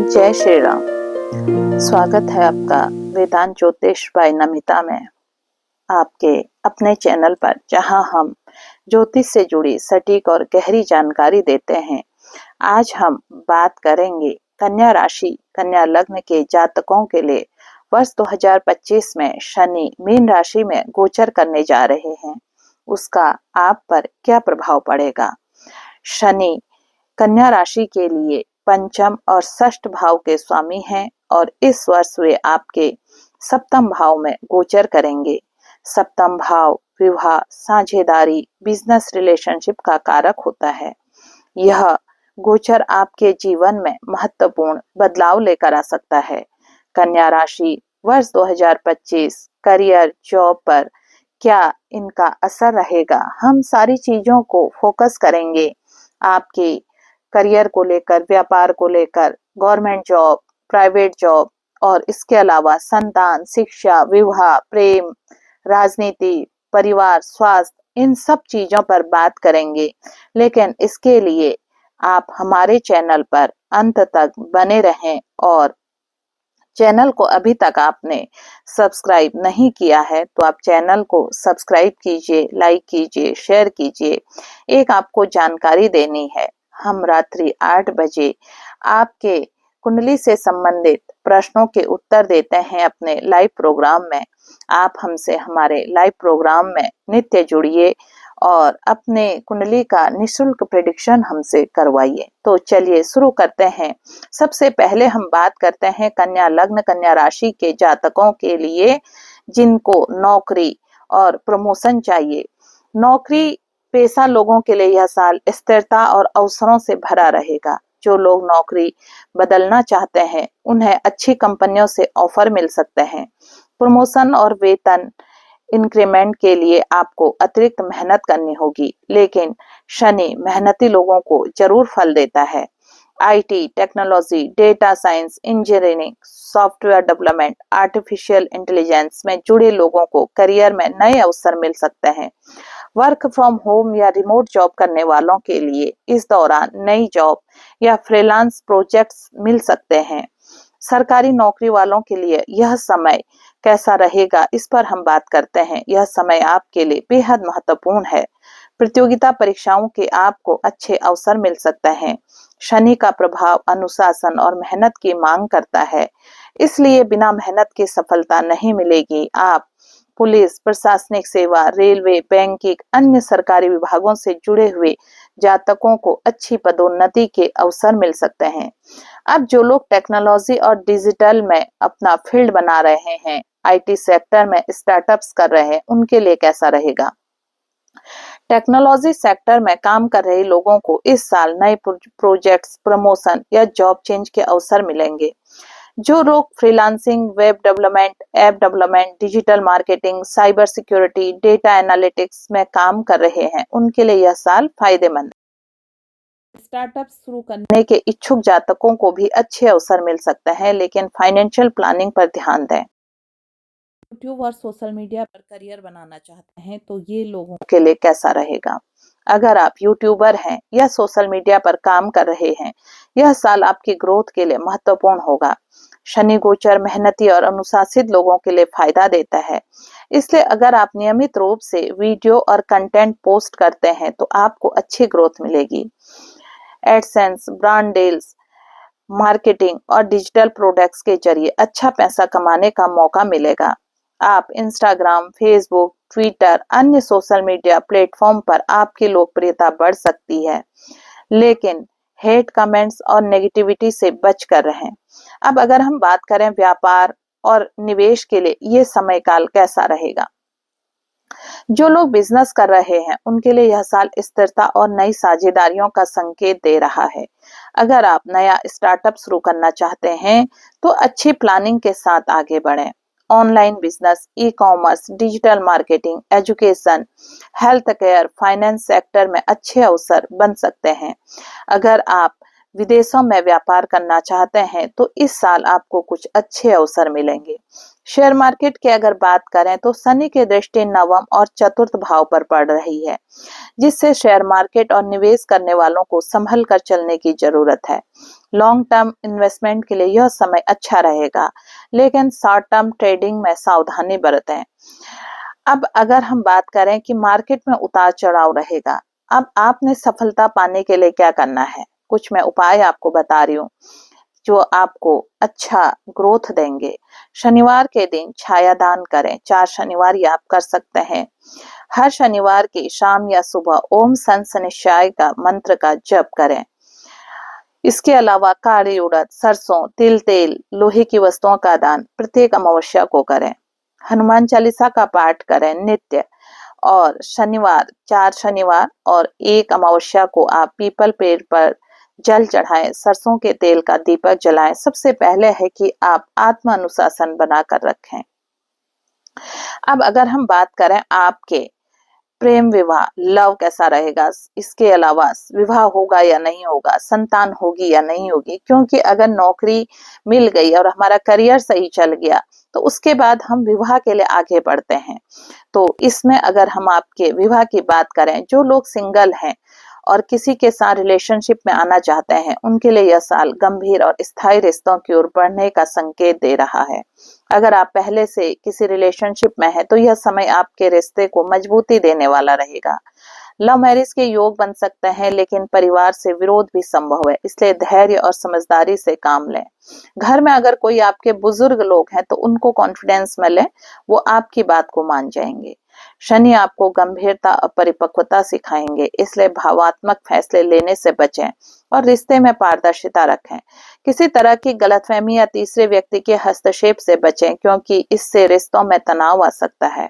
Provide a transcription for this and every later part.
जय श्री राम। स्वागत है आपका वेदांत ज्योतिष बाय नमिता में, आपके अपने चैनल पर, जहां हम ज्योतिष से जुड़ी सटीक और गहरी जानकारी देते हैं। आज हम बात करेंगे कन्या राशि, कन्या लग्न के जातकों के लिए वर्ष 2025 में शनि मीन राशि में गोचर करने जा रहे हैं। उसका आप पर क्या प्रभाव पड़ेगा? शनि कन्या राशि के लिए पंचम और षष्ठ भाव के स्वामी हैं और इस वर्ष वे आपके सप्तम भाव में गोचर करेंगे। सप्तम भाव विवाह, साझेदारी, बिजनेस रिलेशनशिप का कारक होता है। यह गोचर आपके जीवन में महत्वपूर्ण बदलाव लेकर आ सकता है। कन्या राशि वर्ष 2025 करियर, जॉब पर क्या इनका असर रहेगा, हम सारी चीजों को फोकस करेंगे। आपके करियर को लेकर, व्यापार को लेकर, गवर्नमेंट जॉब, प्राइवेट जॉब और इसके अलावा संतान, शिक्षा, विवाह, प्रेम, राजनीति, परिवार, स्वास्थ्य, इन सब चीजों पर बात करेंगे। लेकिन इसके लिए आप हमारे चैनल पर अंत तक बने रहें और चैनल को अभी तक आपने सब्सक्राइब नहीं किया है तो आप चैनल को सब्सक्राइब कीजिए, लाइक कीजिए, शेयर कीजिए। एक आपको जानकारी देनी है, हम रात्रि 8 बजे आपके कुंडली से संबंधित प्रश्नों के उत्तर देते हैं अपने लाइव प्रोग्राम में। आप हमसे हमारे लाइव प्रोग्राम में नित्य जुड़िए और अपने कुंडली का निशुल्क प्रेडिक्शन हमसे करवाइए। तो चलिए शुरू करते हैं। सबसे पहले हम बात करते हैं कन्या लग्न, कन्या राशि के जातकों के लिए जिनको नौकरी और प्रमोशन चाहिए। नौकरी पेशा लोगों के लिए यह साल स्थिरता और अवसरों से भरा रहेगा। जो लोग नौकरी बदलना चाहते हैं उन्हें अच्छी कंपनियों से ऑफर मिल सकते हैं। प्रमोशन और वेतन इंक्रीमेंट के लिए आपको अतिरिक्त मेहनत करनी होगी, लेकिन शनि मेहनती लोगों को जरूर फल देता है। IT, technology, data science, engineering, software development, artificial intelligence में जुड़े लोगों को करियर में नए अवसर मिल सकते हैं। वर्क फ्रॉम होम या रिमोट जॉब करने वालों के लिए इस दौरान नई जॉब या फ्रीलांस प्रोजेक्ट्स मिल सकते हैं। सरकारी नौकरी वालों के लिए यह समय कैसा रहेगा, इस पर हम बात करते हैं। यह समय आपके लिए बेहद महत्वपूर्ण है। प्रतियोगिता परीक्षाओं के आपको अच्छे अवसर मिल सकते हैं। शनि का प्रभाव अनुशासन और मेहनत की मांग करता है, इसलिए बिना मेहनत के सफलता नहीं मिलेगी। आप पुलिस, प्रशासनिक सेवा, रेलवे, बैंकिंग, अन्य सरकारी विभागों से जुड़े हुए जातकों को अच्छी पदोन्नति के अवसर मिल सकते हैं। अब जो लोग टेक्नोलॉजी और डिजिटल में अपना फील्ड बना रहे हैं, आईटी सेक्टर में स्टार्टअप्स कर रहे हैं, उनके लिए कैसा रहेगा? टेक्नोलॉजी सेक्टर में काम कर रहे लोगों को इस साल नए प्रोजेक्ट्स, प्रमोशन या जॉब चेंज के अवसर मिलेंगे। जो लोग freelancing, web development, app development, digital marketing, cyber security, data analytics में काम कर रहे हैं, उनके लिए यह साल फायदेमंद है। स्टार्टअप शुरू करने के इच्छुक जातकों को भी अच्छे अवसर मिल सकते हैं, लेकिन फाइनेंशियल प्लानिंग पर ध्यान दें। यूट्यूब और सोशल मीडिया पर करियर बनाना चाहते हैं तो ये लोगों के लिए कैसा रहेगा? अगर आप यूट्यूबर हैं या सोशल मीडिया पर काम कर रहे हैं, यह साल आपकी ग्रोथ के लिए महत्वपूर्ण होगा। शनि गोचर मेहनती और अनुशासित लोगों के लिए फायदा देता है, इसलिए अगर आप नियमित रूप से वीडियो और कंटेंट पोस्ट करते हैं तो आपको अच्छी ग्रोथ मिलेगी। एडसेंस, ब्रांड डील्स, मार्केटिंग और डिजिटल प्रोडक्ट्स के जरिए अच्छा पैसा कमाने का मौका मिलेगा। आप इंस्टाग्राम, फेसबुक, ट्विटर, अन्य सोशल मीडिया प्लेटफॉर्म पर आपकी लोकप्रियता बढ़ सकती है, लेकिन हेट कमेंट्स और नेगेटिविटी से बच कर रहें। अब अगर हम बात करें व्यापार और निवेश के लिए ये समय काल कैसा रहेगा? जो लोग बिजनेस कर रहे हैं उनके लिए यह साल स्थिरता और नई साझेदारियों का संकेत दे रहा है। अगर आप नया स्टार्टअप शुरू करना चाहते हैं तो अच्छी प्लानिंग के साथ आगे बढ़ें। Online business, e commerce, digital marketing, education, health care, finance sector में अच्छे अवसर बन सकते हैं। अगर आप विदेशों में व्यापार करना चाहते हैं तो इस साल आपको कुछ अच्छे अवसर मिलेंगे। शेयर मार्केट की अगर बात करें तो शनि की दृष्टि नवम और चतुर्थ भाव पर पड़ रही है, जिससे शेयर मार्केट और निवेश करने वालों को संभल कर चलने की जरूरत है। लॉन्ग टर्म इन्वेस्टमेंट के लिए यह समय अच्छा रहेगा, लेकिन शॉर्ट टर्म ट्रेडिंग में सावधानी बरतें। अब अगर हम बात करें कि मार्केट में उतार चढ़ाव रहेगा, अब आपने सफलता पाने के लिए क्या करना है, कुछ मैं उपाय आपको बता रही हूँ जो आपको अच्छा ग्रोथ देंगे। शनिवार के दिन छाया दान करें, 4 शनिवार ये आप कर सकते हैं। हर शनिवार की शाम या सुबह ओम सन शनिश्चाय का मंत्र का जप करें। इसके अलावा काली उड़द, सरसों, तिल तेल, लोहे की वस्तुओं का दान प्रत्येक अमावस्या को करें। हनुमान चालीसा का पाठ करें नित्य। और शनिवार, 4 शनिवार और 1 अमावस्या को आप पीपल पेड़ पर जल चढ़ाएं, सरसों के तेल का दीपक जलाएं। सबसे पहले है कि आप आत्म अनुशासन बनाकर रखें। अब अगर हम बात करें आपके प्रेम विवाह, लव कैसा रहेगा, इसके अलावा विवाह होगा या नहीं होगा, संतान होगी या नहीं होगी, क्योंकि अगर नौकरी मिल गई और हमारा करियर सही चल गया तो उसके बाद हम विवाह के लिए आगे बढ़ते हैं। तो इसमें अगर हम आपके विवाह की बात करें, जो लोग सिंगल हैं और किसी के साथ रिलेशनशिप में आना चाहते हैं, उनके लिए यह साल गंभीर और स्थायी रिश्तों की ओर बढ़ने का संकेत दे रहा है। अगर आप पहले से किसी रिलेशनशिप में हैं, तो यह समय आपके रिश्ते को मजबूती देने वाला रहेगा। लव मैरिज के योग बन सकते हैं, लेकिन परिवार से विरोध भी संभव है, इसलिए धैर्य और समझदारी से काम लें। घर में अगर कोई आपके बुजुर्ग लोग हैं तो उनको कॉन्फिडेंस में लें, वो आपकी बात को मान जाएंगे। शनि आपको गंभीरता और परिपक्वता सिखाएंगे, इसलिए भावात्मक फैसले लेने से बचें और रिश्ते में पारदर्शिता रखें। किसी तरह की गलतफहमी या तीसरे व्यक्ति के हस्तक्षेप से बचें, क्योंकि इससे रिश्तों में तनाव आ सकता है।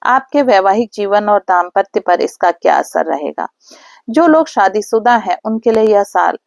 आपके वैवाहिक जीवन और दाम्पत्य पर इसका क्या असर रहेगा। जो लोग शादीशुदा हैं उनके लिए यह साल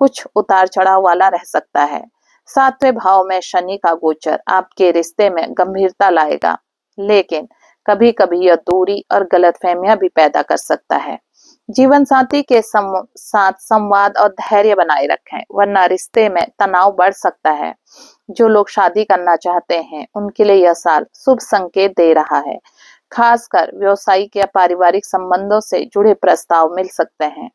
कुछ उतार चढ़ाव वाला रह सकता है। 7वें भाव में शनि का गोचर आपके रिश्ते में गंभीरता लाएगा, लेकिन कभी कभी यह दूरी और गलतफहमियां भी पैदा कर सकता है। जीवन साथी के साथ संवाद और धैर्य बनाए रखें, वरना रिश्ते में तनाव बढ़ सकता है। जो लोग शादी करना चाहते हैं उनके लिए यह साल शुभ संकेत दे रहा है। खासकर व्यावसायिक या पारिवारिक संबंधों से जुड़े प्रस्ताव मिल सकते हैं।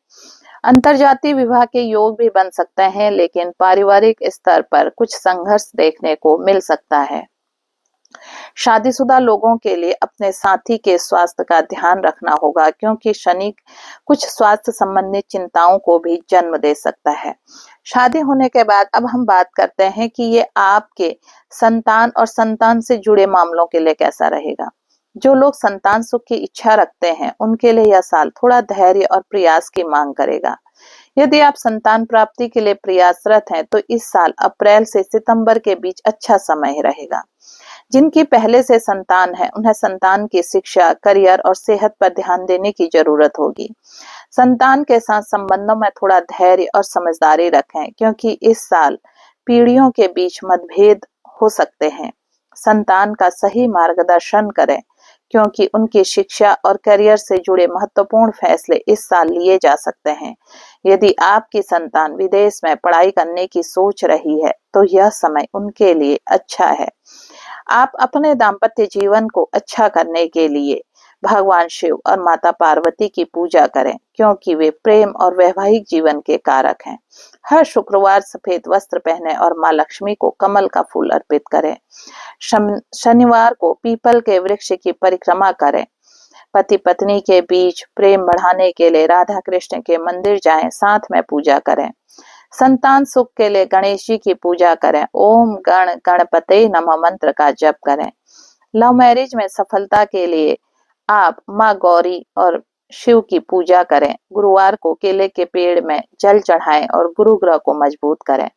अंतरजातीय विवाह के योग भी बन सकते हैं, लेकिन पारिवारिक स्तर पर कुछ संघर्ष देखने को मिल सकता है। शादीशुदा लोगों के लिए अपने साथी के स्वास्थ्य का ध्यान रखना होगा, क्योंकि शनि कुछ स्वास्थ्य संबंधित चिंताओं को भी जन्म दे सकता है। शादी होने के बाद अब हम बात करते हैं कि ये आपके संतान और संतान से जुड़े मामलों के लिए कैसा रहेगा। जो लोग संतान सुख की इच्छा रखते हैं उनके लिए यह साल थोड़ा धैर्य और प्रयास की मांग करेगा। यदि आप संतान प्राप्ति के लिए प्रयासरत हैं तो इस साल अप्रैल से सितंबर के बीच अच्छा समय रहेगा। जिनकी पहले से संतान है उन्हें संतान की शिक्षा, करियर और सेहत पर ध्यान देने की जरूरत होगी। संतान के साथ संबंधों में थोड़ा धैर्य और समझदारी रखें, क्योंकि इस साल पीढ़ियों के बीच मतभेद हो सकते हैं। संतान का सही मार्गदर्शन करें, क्योंकि उनकी शिक्षा और करियर से जुड़े महत्वपूर्ण फैसले इस साल लिए जा सकते हैं। यदि आपकी संतान विदेश में पढ़ाई करने की सोच रही है तो यह समय उनके लिए अच्छा है। आप अपने दाम्पत्य जीवन को अच्छा करने के लिए भगवान शिव और माता पार्वती की पूजा करें, क्योंकि वे प्रेम और वैवाहिक जीवन के कारक हैं। हर शुक्रवार सफेद वस्त्र पहने और माँ लक्ष्मी को कमल का फूल अर्पित करें। शनिवार को पीपल के वृक्ष की परिक्रमा करें। पति पत्नी के बीच प्रेम बढ़ाने के लिए राधा कृष्ण के मंदिर जाएं, साथ में पूजा करें। संतान सुख के लिए गणेश जी की पूजा करें। ओम गण गणपते नमः मंत्र का जप करें। लव मैरिज में सफलता के लिए आप माँ गौरी और शिव की पूजा करें। गुरुवार को केले के पेड़ में जल चढ़ाएं और गुरु ग्रह को मजबूत करें।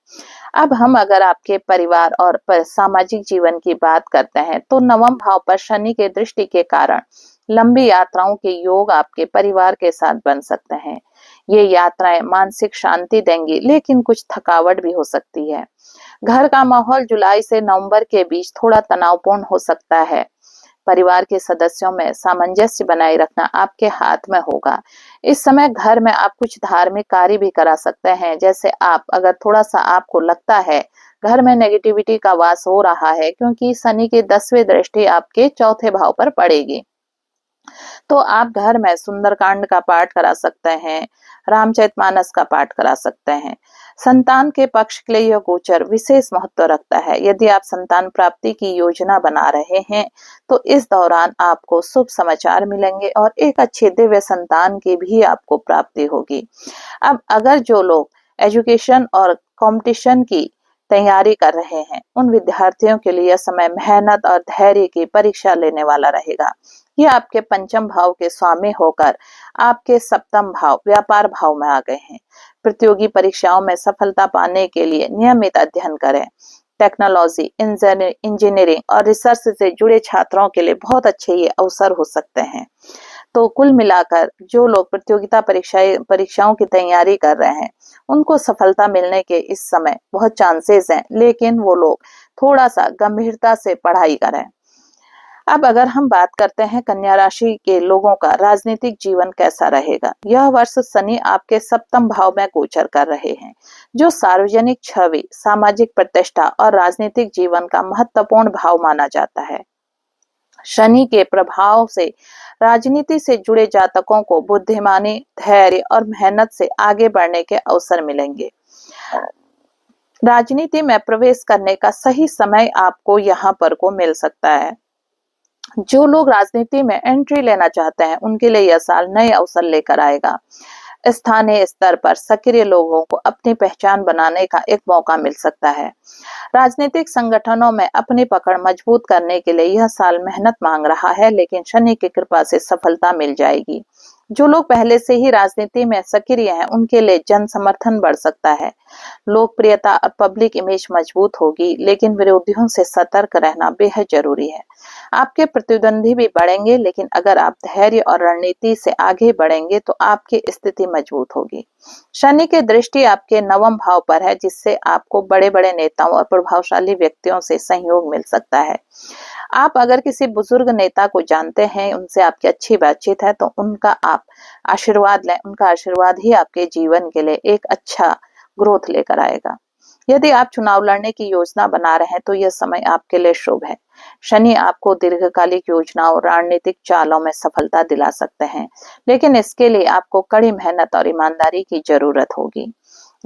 अब हम अगर आपके परिवार और सामाजिक जीवन की बात करते हैं तो 9वें भाव पर शनि के दृष्टि के कारण लंबी यात्राओं के योग आपके परिवार के साथ बन सकते हैं। ये यात्राएं मानसिक शांति देंगी, लेकिन कुछ थकावट भी हो सकती है। घर का माहौल जुलाई से नवंबर के बीच थोड़ा तनावपूर्ण हो सकता है। परिवार के सदस्यों में सामंजस्य बनाए रखना आपके हाथ में होगा। इस समय घर में आप कुछ धार्मिक कार्य भी करा सकते हैं। जैसे आप अगर थोड़ा सा आपको लगता है घर में नेगेटिविटी का वास हो रहा है, क्योंकि शनि की 10वीं दृष्टि आपके 4थे भाव पर पड़ेगी, तो आप घर में सुंदरकांड का पाठ करा सकते हैं, रामचरितमानस का पाठ करा सकते हैं। संतान के पक्ष के लिए यह गोचर विशेष महत्व रखता है। यदि आप संतान प्राप्ति की योजना बना रहे हैं तो इस दौरान आपको शुभ समाचार मिलेंगे और एक अच्छे दिव्य संतान की भी आपको प्राप्ति होगी। अब अगर जो लोग एजुकेशन और कंपटीशन की तैयारी कर रहे हैं, उन विद्यार्थियों के लिए यह समय मेहनत और धैर्य की परीक्षा लेने वाला रहेगा। ये आपके पंचम भाव के स्वामी होकर आपके सप्तम भाव व्यापार भाव में आ गए हैं। प्रतियोगी परीक्षाओं में सफलता पाने के लिए नियमित अध्ययन करें। टेक्नोलॉजी, इंजीनियरिंग और रिसर्च से जुड़े छात्रों के लिए बहुत अच्छे ये अवसर हो सकते हैं। तो कुल मिलाकर जो लोग प्रतियोगिता परीक्षाओं की तैयारी कर रहे हैं, उनको सफलता मिलने के इस समय बहुत चांसेस हैं, लेकिन वो लोग थोड़ा सा गंभीरता से पढ़ाई करें। अब अगर हम बात करते हैं कन्या राशि के लोगों का राजनीतिक जीवन कैसा रहेगा। यह वर्ष शनि आपके सप्तम भाव में गोचर कर रहे हैं, जो सार्वजनिक छवि, सामाजिक प्रतिष्ठा और राजनीतिक जीवन का महत्वपूर्ण भाव माना जाता है। शनि के प्रभाव से राजनीति से जुड़े जातकों को बुद्धिमानी, धैर्य और मेहनत से आगे बढ़ने के अवसर मिलेंगे। राजनीति में प्रवेश करने का सही समय आपको यहाँ पर को मिल सकता है। जो लोग राजनीति में एंट्री लेना चाहते हैं, उनके लिए यह साल नए अवसर लेकर आएगा। स्थानीय स्तर पर सक्रिय लोगों को अपनी पहचान बनाने का एक मौका मिल सकता है। राजनीतिक संगठनों में अपनी पकड़ मजबूत करने के लिए यह साल मेहनत मांग रहा है, लेकिन शनि की कृपा से सफलता मिल जाएगी। जो लोग पहले से ही राजनीति में सक्रिय हैं, उनके लिए जन समर्थन बढ़ सकता है। लोकप्रियता और पब्लिक इमेज मजबूत होगी, लेकिन विरोधियों से सतर्क रहना बेहद जरूरी है। आपके प्रतिद्वंदी भी बढ़ेंगे, लेकिन अगर आप धैर्य और रणनीति से आगे बढ़ेंगे तो आपकी स्थिति मजबूत होगी। शनि की दृष्टि आपके नवम भाव पर है, जिससे आपको बड़े बड़े नेताओं और प्रभावशाली व्यक्तियों से सहयोग मिल सकता है। आप अगर किसी बुजुर्ग नेता को जानते हैं, उनसे आपकी अच्छी बातचीत है, तो उनका आप आशीर्वाद लें। उनका आशीर्वाद ही आपके जीवन के लिए एक अच्छा ग्रोथ लेकर आएगा। यदि आप चुनाव लड़ने की योजना बना रहे हैं तो यह समय आपके लिए शुभ है। शनि आपको दीर्घकालिक योजनाओं, रणनीतिक चालों में सफलता दिला सकते हैं, लेकिन इसके लिए आपको कड़ी मेहनत और ईमानदारी की जरूरत होगी।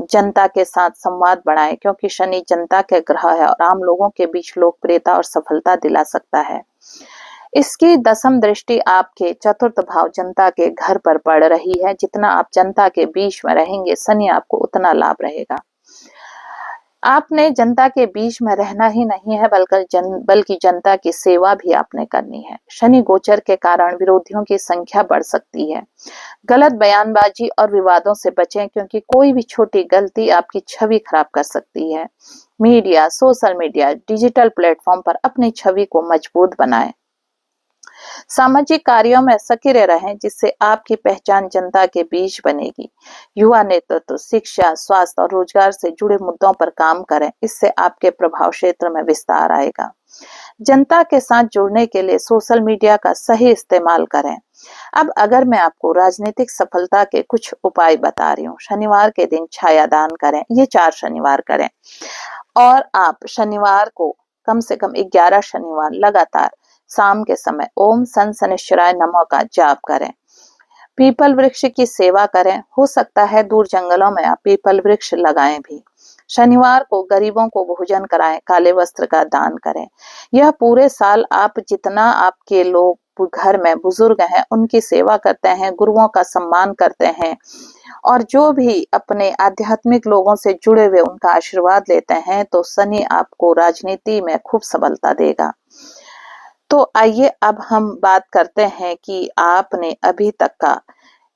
जनता के साथ संवाद बढ़ाएं, क्योंकि शनि जनता के ग्रह है और आम लोगों के बीच लोकप्रियता और सफलता दिला सकता है। इसकी दसम दृष्टि आपके चतुर्थ भाव जनता के घर पर पड़ रही है। जितना आप जनता के बीच में रहेंगे, शनि आपको उतना लाभ रहेगा। आपने जनता के बीच में रहना ही नहीं है, बल्कि जनता की सेवा भी आपने करनी है। शनि गोचर के कारण विरोधियों की संख्या बढ़ सकती है। गलत बयानबाजी और विवादों से बचें, क्योंकि कोई भी छोटी गलती आपकी छवि खराब कर सकती है। Media, social media, digital platform पर अपनी छवि को मजबूत बनाएं। सामाजिक कार्यों में सक्रिय रहें, जिससे आपकी पहचान जनता के बीच बनेगी। युवा नेतृत्व, शिक्षा, स्वास्थ्य और रोजगार से जुड़े मुद्दों पर काम करें। इससे आपके प्रभाव क्षेत्र में विस्तार आएगा। जनता के साथ जुड़ने के लिए सोशल मीडिया का सही इस्तेमाल करें। अब अगर मैं आपको राजनीतिक सफलता के कुछ उपाय बता रही हूँ। शनिवार के दिन छायादान करें। ये 4 शनिवार करें और आप शनिवार को कम से कम 11 शनिवार लगातार शाम के समय ओम सन शनिश्चराय नमः का जाप करें। पीपल वृक्ष की सेवा करें। हो सकता है दूर जंगलों में आप पीपल वृक्ष लगाएं भी। शनिवार को गरीबों को भोजन कराएं, काले वस्त्र का दान करें। यह पूरे साल आप जितना आपके लोग घर में बुजुर्ग हैं, उनकी सेवा करते हैं, गुरुओं का सम्मान करते हैं और जो भी अपने आध्यात्मिक लोगों से जुड़े हुए उनका आशीर्वाद लेते हैं, तो शनि आपको राजनीति में खूब सफलता देगा। तो आइए अब हम बात करते हैं कि आपने अभी तक का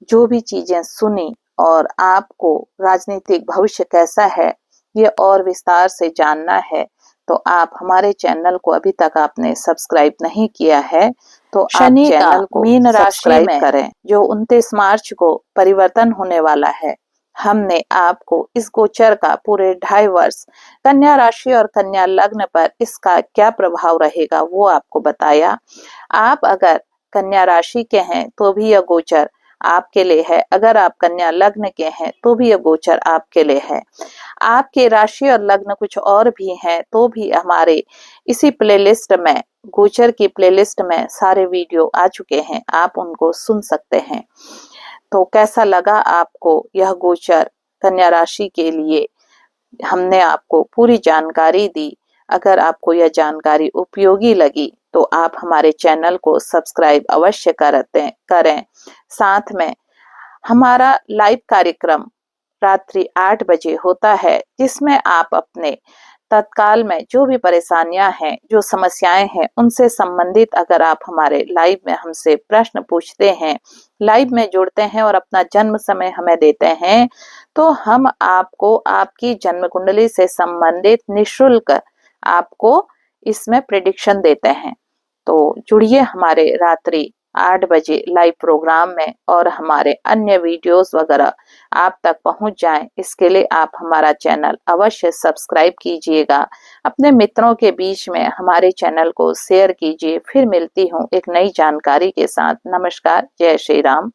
जो भी चीजें सुनी और आपको राजनीतिक भविष्य कैसा है, ये और विस्तार से जानना है, तो आप हमारे चैनल को अभी तक आपने सब्सक्राइब नहीं किया है, तो आप चैनल को मीन राशि में करें। जो 29 मार्च को परिवर्तन होने वाला है, हमने आपको इस गोचर का पूरे 2.5 वर्ष कन्या राशि और कन्या लग्न पर इसका क्या प्रभाव रहेगा वो आपको बताया। आप अगर कन्या राशि के हैं तो भी यह गोचर आपके लिए है। अगर आप कन्या लग्न के हैं तो भी यह गोचर आपके लिए है। आपके राशि और लग्न कुछ और भी हैं तो भी हमारे इसी प्लेलिस्ट में, गोचर की प्लेलिस्ट में सारे वीडियो आ चुके हैं, आप उनको सुन सकते हैं। तो कैसा लगा आपको यह गोचर कन्या राशि के लिए? हमने आपको पूरी जानकारी दी। अगर आपको यह जानकारी उपयोगी लगी तो आप हमारे चैनल को सब्सक्राइब अवश्य करें। साथ में हमारा लाइव कार्यक्रम रात्रि 8 बजे होता है, जिसमें आप अपने तत्काल में जो भी परेशानियां हैं, जो समस्याएं हैं, उनसे संबंधित अगर आप हमारे लाइव में हमसे प्रश्न पूछते हैं, लाइव में जुड़ते हैं और अपना जन्म समय हमें देते हैं, तो हम आपको आपकी जन्म कुंडली से संबंधित निशुल्क आपको इसमें प्रेडिक्शन देते हैं। तो जुड़िए हमारे रात्रि 8 बजे लाइव प्रोग्राम में, और हमारे अन्य वीडियोस वगैरह आप तक पहुंच जाएं, इसके लिए आप हमारा चैनल अवश्य सब्सक्राइब कीजिएगा। अपने मित्रों के बीच में हमारे चैनल को शेयर कीजिए। फिर मिलती हूँ एक नई जानकारी के साथ। नमस्कार, जय श्री राम।